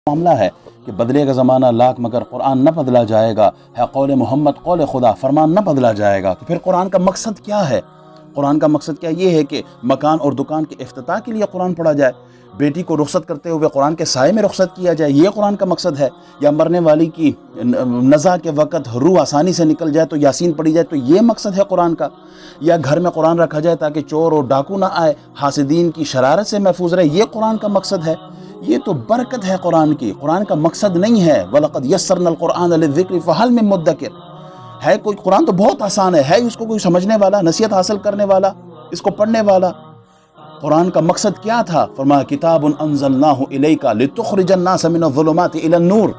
معاملہ ہے کہ بدلے کا زمانہ لاکھ مگر قرآن نہ بدلا جائے گا، ہے قول محمد قول خدا، فرمان نہ بدلا جائے گا۔ تو پھر قرآن کا مقصد کیا ہے؟ قرآن کا مقصد کیا یہ ہے کہ مکان اور دکان کے افتتاح کے لیے قرآن پڑھا جائے، بیٹی کو رخصت کرتے ہوئے قرآن کے سائے میں رخصت کیا جائے، یہ قرآن کا مقصد ہے؟ یا مرنے والی کی نزع کے وقت روح آسانی سے نکل جائے تو یاسین پڑھی جائے، تو یہ مقصد ہے قرآن کا؟ یا گھر میں قرآن رکھا جائے تاکہ چور اور ڈاکو نہ آئے، حاسدین کی شرارت سے محفوظ رہے، یہ قرآن کا مقصد ہے؟ یہ تو برکت ہے قرآن کی، قرآن کا مقصد نہیں ہے وَلَقَدْ يَسَّرْنَا الْقُرْآنَ لِلذِّكْرِ فَهَلْ مِن مُدَّكِرٍ۔ ہے کوئی قرآن تو بہت آسان ہے اس کو کوئی سمجھنے والا، نصیحت حاصل کرنے والا، اس کو پڑھنے والا؟ قرآن کا مقصد کیا تھا؟ فرمایا کتاب انزلناہ الیک لتخرج الناس من الظلمات الی النور۔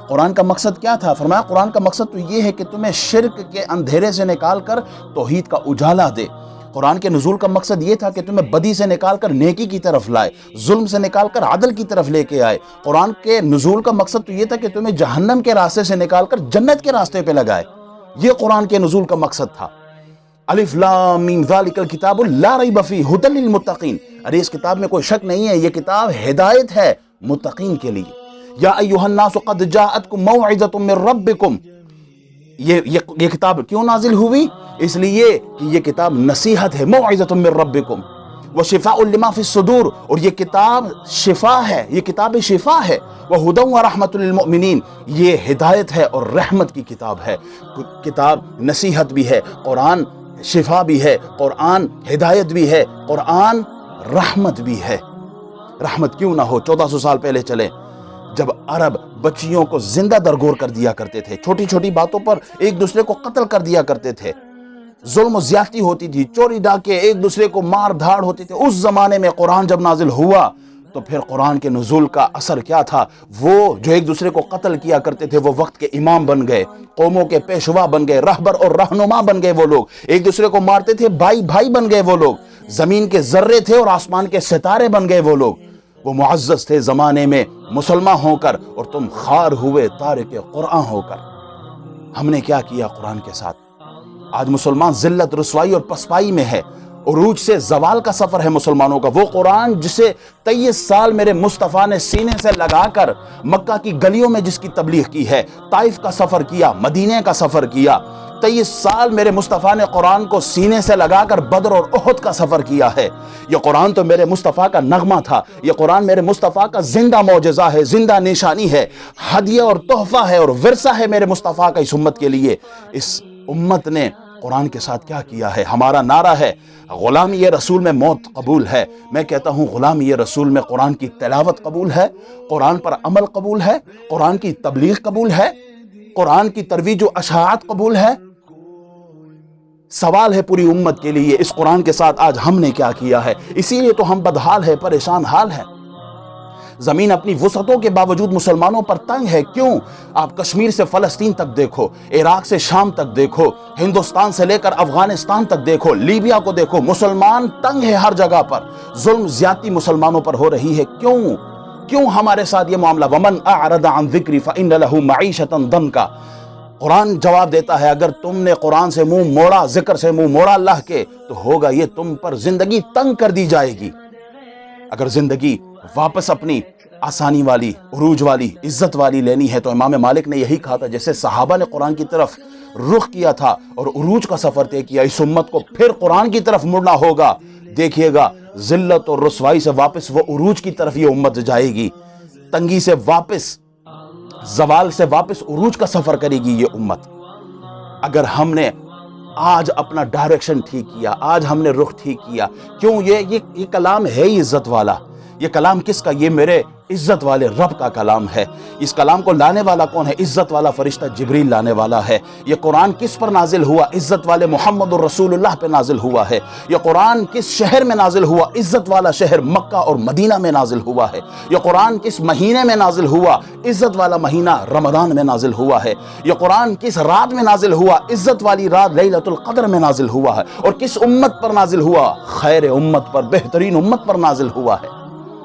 قرآن کا مقصد کیا تھا؟ فرمایا قرآن کا مقصد تو یہ ہے کہ تمہیں شرک کے اندھیرے سے نکال کر توحید کا اجالا دے۔ قرآن کے نزول کا مقصد یہ تھا کہ تمہیں بدی سے نکال کر نیکی کی طرف لائے، ظلم سے نکال کر عدل کی طرف لے کے آئے۔ قرآن کے نزول کا مقصد تو یہ تھا کہ تمہیں جہنم کے راستے سے نکال کر جنت کے راستے پہ لگائے، یہ قرآن کے نزول کا مقصد تھا۔ الف لام میم ذالک الکتاب لا ریب فیہ ھدی للمتقین، ارے اس کتاب میں کوئی شک نہیں ہے، یہ کتاب ہدایت ہے متقین کے لیے۔ یا ایھا الناس قد جاءتکم موعظۃ من ربکم، یہ کتاب کیوں نازل ہوئی؟ اس لیے کہ یہ کتاب نصیحت ہے، موعظۃ من ربکم وشفاء لما فی الصدور، اور یہ کتاب شفا ہے، یہ کتاب شفا ہے، وہدی ورحمۃ للمؤمنین، یہ ہدایت ہے اور رحمت کی کتاب ہے۔ کتاب نصیحت بھی ہے، قرآن شفا بھی ہے، قرآن ہدایت بھی ہے، قرآن رحمت بھی ہے۔ رحمت کیوں نہ ہو؟ 1400 سال پہلے چلے جب عرب بچیوں کو زندہ درگور کر دیا کرتے تھے، چھوٹی چھوٹی باتوں پر ایک دوسرے کو قتل کر دیا کرتے تھے، ظلم و زیادتی ہوتی تھی، چوری ڈاکے ایک دوسرے کو مار دھاڑ ہوتی تھی، اس زمانے میں قرآن جب نازل ہوا تو پھر قرآن کے نزول کا اثر کیا تھا؟ وہ جو ایک دوسرے کو قتل کیا کرتے تھے وہ وقت کے امام بن گئے، قوموں کے پیشوا بن گئے، رہبر اور رہنما بن گئے وہ لوگ، ایک دوسرے کو مارتے تھے بھائی بھائی بن گئے وہ لوگ، زمین کے ذرے تھے اور آسمان کے ستارے بن گئے وہ لوگ، وہ معزز تھے زمانے میں مسلمان ہو کر، اور تم خار ہوئے تارک قرآن ہو کر۔ ہم نے کیا کیا قرآن کے ساتھ؟ آج مسلمان ذلت رسوائی اور پسپائی میں ہے، عروج سے زوال کا سفر ہے مسلمانوں کا۔ وہ قرآن جسے 23 سال میرے مصطفیٰ نے سینے سے لگا کر مکہ کی گلیوں میں جس کی تبلیغ کی ہے، طائف کا سفر کیا، مدینے کا سفر کیا، 23 سال میرے مصطفیٰ نے قرآن کو سینے سے لگا کر بدر اور احد کا سفر کیا ہے۔ یہ قرآن تو میرے مصطفیٰ کا نغمہ تھا، یہ قرآن میرے مصطفیٰ کا زندہ معجزہ ہے، زندہ نشانی ہے، ہدیہ اور تحفہ ہے اور ورثہ ہے میرے مصطفیٰ کا اس امت کے لیے۔ اس امت نے قرآن کے ساتھ کیا کیا ہے؟ ہمارا نعرہ ہے غلامی رسول میں موت قبول ہے، میں کہتا ہوں غلامی رسول میں قرآن کی تلاوت قبول ہے، قرآن پر عمل قبول ہے، قرآن کی تبلیغ قبول ہے، قرآن کی ترویج و اشاعت قبول ہے۔ سوال ہے پوری امت کے لیے اس قرآن کے ساتھ آج ہم نے کیا کیا ہے؟ اسی لیے تو ہم بدحال ہے، پریشان حال ہے۔ زمین اپنی وسعتوں کے باوجود مسلمانوں پر تنگ ہے، کیوں؟ آپ کشمیر سے فلسطین تک دیکھو، عراق سے شام تک دیکھو، ہندوستان سے لے کر افغانستان تک دیکھو، لیبیا کو دیکھو، مسلمان تنگ ہے ہر جگہ پر، ظلم زیادتی مسلمانوں پر ہو رہی ہے، کیوں ہمارے ساتھ یہ معاملہ؟ وَمَنْ أَعْرَضَ عَنْ ذِكْرِي فَإِنَّ لَهُ مَعِيشَةً ضَنْكَ، قرآن جواب دیتا ہے اگر تم نے قرآن سے منہ موڑا، ذکر سے منہ موڑا اللہ کے، تو ہوگا یہ تم پر زندگی تنگ کر دی جائے گی۔ اگر زندگی واپس اپنی آسانی والی، عروج والی، عزت والی لینی ہے تو امام مالک نے یہی کہا تھا، جیسے صحابہ نے قرآن کی طرف رخ کیا تھا اور عروج کا سفر طے کیا، اس امت کو پھر قرآن کی طرف مڑنا ہوگا۔ دیکھیے گا ذلت اور رسوائی سے واپس وہ عروج کی طرف یہ امت جائے گی، تنگی سے واپس، زوال سے واپس عروج کا سفر کرے گی یہ امت۔ اگر ہم نے آج اپنا ڈائریکشن ٹھیک کیا، آج ہم نے رخ ٹھیک کیا، کیوں یہ کلام ہے ہی عزت والا۔ یہ کلام کس کا؟ یہ میرے عزت والے رب کا کلام ہے۔ اس کلام کو لانے والا کون ہے؟ عزت والا فرشتہ جبریل لانے والا ہے۔ یہ قرآن کس پر نازل ہوا؟ عزت والے محمد الرسول اللہ پہ نازل ہوا ہے۔ یہ قرآن کس شہر میں نازل ہوا؟ عزت والا شہر مکہ اور مدینہ میں نازل ہوا ہے۔ یہ قرآن کس مہینے میں نازل ہوا؟ عزت والا مہینہ رمضان میں نازل ہوا ہے۔ یہ قرآن کس رات میں نازل ہوا؟ عزت والی رات لیلۃ القدر میں نازل ہوا ہے۔ اور کس امت پر نازل ہوا؟ خیر امت پر، بہترین امت پر نازل ہوا ہے۔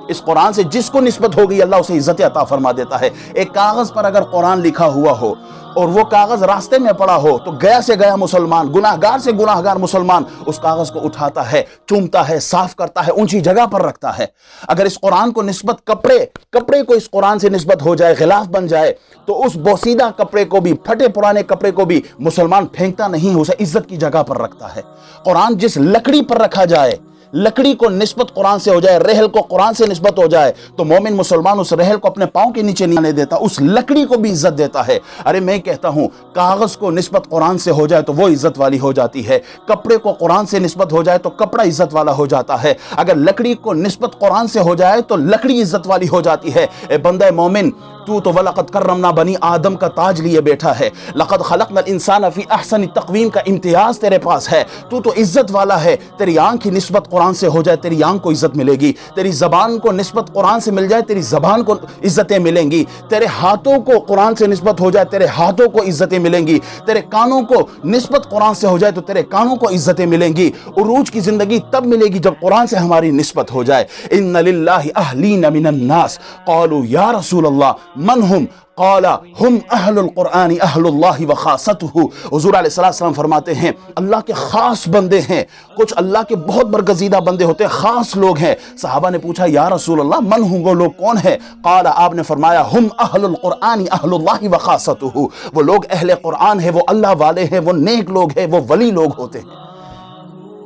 اس قرآن سے جس کو نسبت ہوگی اللہ اسے عزت عطا فرما دیتا ہے۔ ایک کاغذ پر اگر قرآن لکھا ہوا ہو اور وہ کاغذ راستے میں پڑا ہو تو گیا سے گیا مسلمان، گناہگار سے گناہگار مسلمان اس کاغذ کو اٹھاتا ہے، چومتا ہے، صاف کرتا ہے، اونچی جگہ پر رکھتا ہے۔ اگر اس قرآن کو نسبت کپڑے کو اس قرآن سے نسبت ہو جائے، غلاف بن جائے، تو اس بوسیدہ کپڑے کو بھی، پھٹے پرانے کپڑے کو بھی مسلمان پھینکتا نہیں، اسے عزت کی جگہ پر رکھتا ہے۔ قرآن جس لکڑی پر رکھا جائے، لکڑی کو نسبت قرآن سے ہو جائے، رحل کو قرآن سے نسبت ہو جائے، تو مومن مسلمان اس رحل کو اپنے پاؤں کے نیچے نہیں آنے دیتا، اس لکڑی کو بھی عزت دیتا ہے۔ ارے میں کہتا ہوں کاغذ کو نسبت قرآن سے ہو جائے تو وہ عزت والی ہو جاتی ہے، کپڑے کو قرآن سے نسبت ہو جائے تو کپڑا عزت والا ہو جاتا ہے، اگر لکڑی کو نسبت قرآن سے ہو جائے تو لکڑی عزت والی ہو جاتی ہے۔ اے بندہ مومن، تو وَلَقَدْ كَرَّمْنَا بنی آدم کا تاج لیے بیٹھا ہے، لَقَدْ خَلَقْنَا الْإِنسَانَ فِي أَحْسَنِ تقویم کا امتیاز تیرے پاس ہے، تو عزت والا ہے۔ تیری آنکھ کی نسبت قرآن سے ہو جائے تیری آنکھ کو عزت ملے گی، تیری زبان کو نسبت قرآن سے مل جائے تیری زبان کو عزتیں ملیں گی، تیرے ہاتھوں کو قرآن سے نسبت ہو جائے تیرے ہاتھوں کو عزتیں ملیں گی، تیرے کانوں کو نسبت قرآن سے ہو جائے تو تیرے کانوں کو عزتیں ملیں گی۔ عروج کی زندگی تب ملے گی جب قرآن سے ہماری نسبت ہو جائے۔ ان للہ اہلین من الناس قالوا یا رسول اللہ من ہم قال ہم اہل القرآن اہل اللہ وخاصتہ۔ حضور علیہ السلام فرماتے ہیں اللہ کے خاص بندے ہیں، کچھ اللہ کے بہت برگزیدہ بندے ہوتے ہیں، خاص لوگ ہیں۔ صحابہ نے پوچھا یا رسول اللہ من ہم، وہ لوگ کون ہیں؟ قال، آپ نے فرمایا ہم اہل القرآن اہل اللہ وخاصتہ، وہ لوگ اہل قرآن ہیں، وہ اللہ والے ہیں، وہ نیک لوگ ہیں، وہ ولی لوگ ہوتے ہیں۔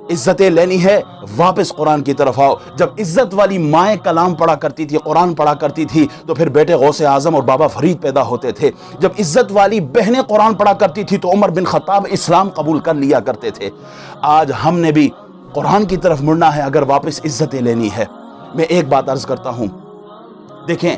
عزتیں لینی ہے واپس قرآن کی طرف آؤ۔ جب عزت والی مائیں کلام پڑھا کرتی تھی، قرآن پڑھا کرتی تھی، تو پھر بیٹے غوث اعظم اور بابا فرید پیدا ہوتے تھے۔ جب عزت والی بہنیں قرآن پڑھا کرتی تھی تو عمر بن خطاب اسلام قبول کر لیا کرتے تھے۔ آج ہم نے بھی قرآن کی طرف مڑنا ہے اگر واپس عزتیں لینی ہے۔ میں ایک بات عرض کرتا ہوں، دیکھیں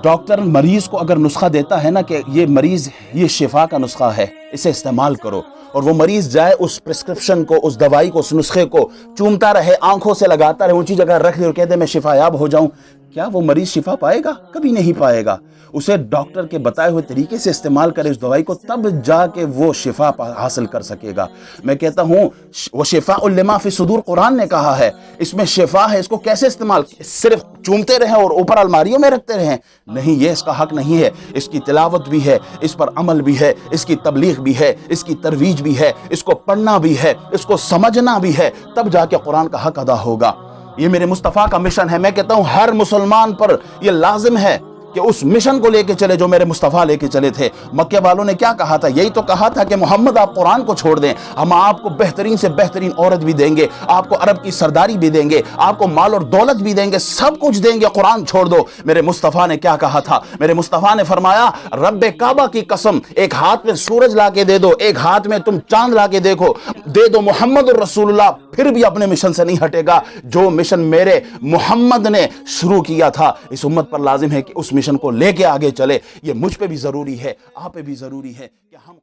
ڈاکٹر مریض کو اگر نسخہ دیتا ہے نا کہ یہ مریض یہ شفا کا نسخہ ہے، اسے استعمال کرو، اور وہ مریض جائے اس پرسکرپشن کو، اس دوائی کو، اس نسخے کو چومتا رہے، آنکھوں سے لگاتا رہے، اونچی جگہ رکھ دے اور کہتے میں شفا یاب ہو جاؤں، کیا وہ مریض شفا پائے گا؟ کبھی نہیں پائے گا۔ اسے ڈاکٹر کے بتائے ہوئے طریقے سے استعمال کرے اس دوائی کو، تب جا کے وہ شفا حاصل کر سکے گا۔ میں کہتا ہوں وہ شفاء لما فی الصدور قرآن نے کہا ہے، اس میں شفا ہے، اس کو کیسے استعمال؟ صرف چومتے رہیں اور اوپر الماریوں میں رکھتے رہیں؟ نہیں، یہ اس کا حق نہیں ہے۔ اس کی تلاوت بھی ہے، اس پر عمل بھی ہے، اس کی تبلیغ بھی ہے، اس کی ترویج بھی ہے، اس کو پڑھنا بھی ہے، اس کو سمجھنا بھی ہے، تب جا کے قرآن کا حق ادا ہوگا۔ یہ میرے مصطفیٰ کا مشن ہے۔ میں کہتا ہوں ہر مسلمان پر یہ لازم ہے کہ اس مشن کو لے کے چلے جو میرے مصطفیٰ لے کے چلے تھے۔ مکہ والوں نے کیا کہا تھا؟ یہی تو کہا تھا کہ محمد آپ قرآن کو چھوڑ دیں، ہم آپ کو بہترین سے بہترین عورت بھی دیں گے، آپ کو عرب کی سرداری بھی دیں گے، آپ کو مال اور دولت بھی دیں گے، سب کچھ دیں گے، قرآن چھوڑ دو۔ میرے مصطفیٰ نے کیا کہا تھا؟ میرے مصطفیٰ نے فرمایا رب کعبہ کی قسم، ایک ہاتھ میں سورج لا کے دے دو، ایک ہاتھ میں تم چاند لا کے دیکھو، دے دو محمد الرسول اللہ، پھر بھی اپنے مشن سے نہیں ہٹے گا۔ جو مشن میرے محمد نے شروع کیا تھا، اس امت پر لازم ہے کہ اس مشن کو لے کے آگے چلے۔ یہ مجھ پہ بھی ضروری ہے، آپ پہ بھی ضروری ہے کہ ہم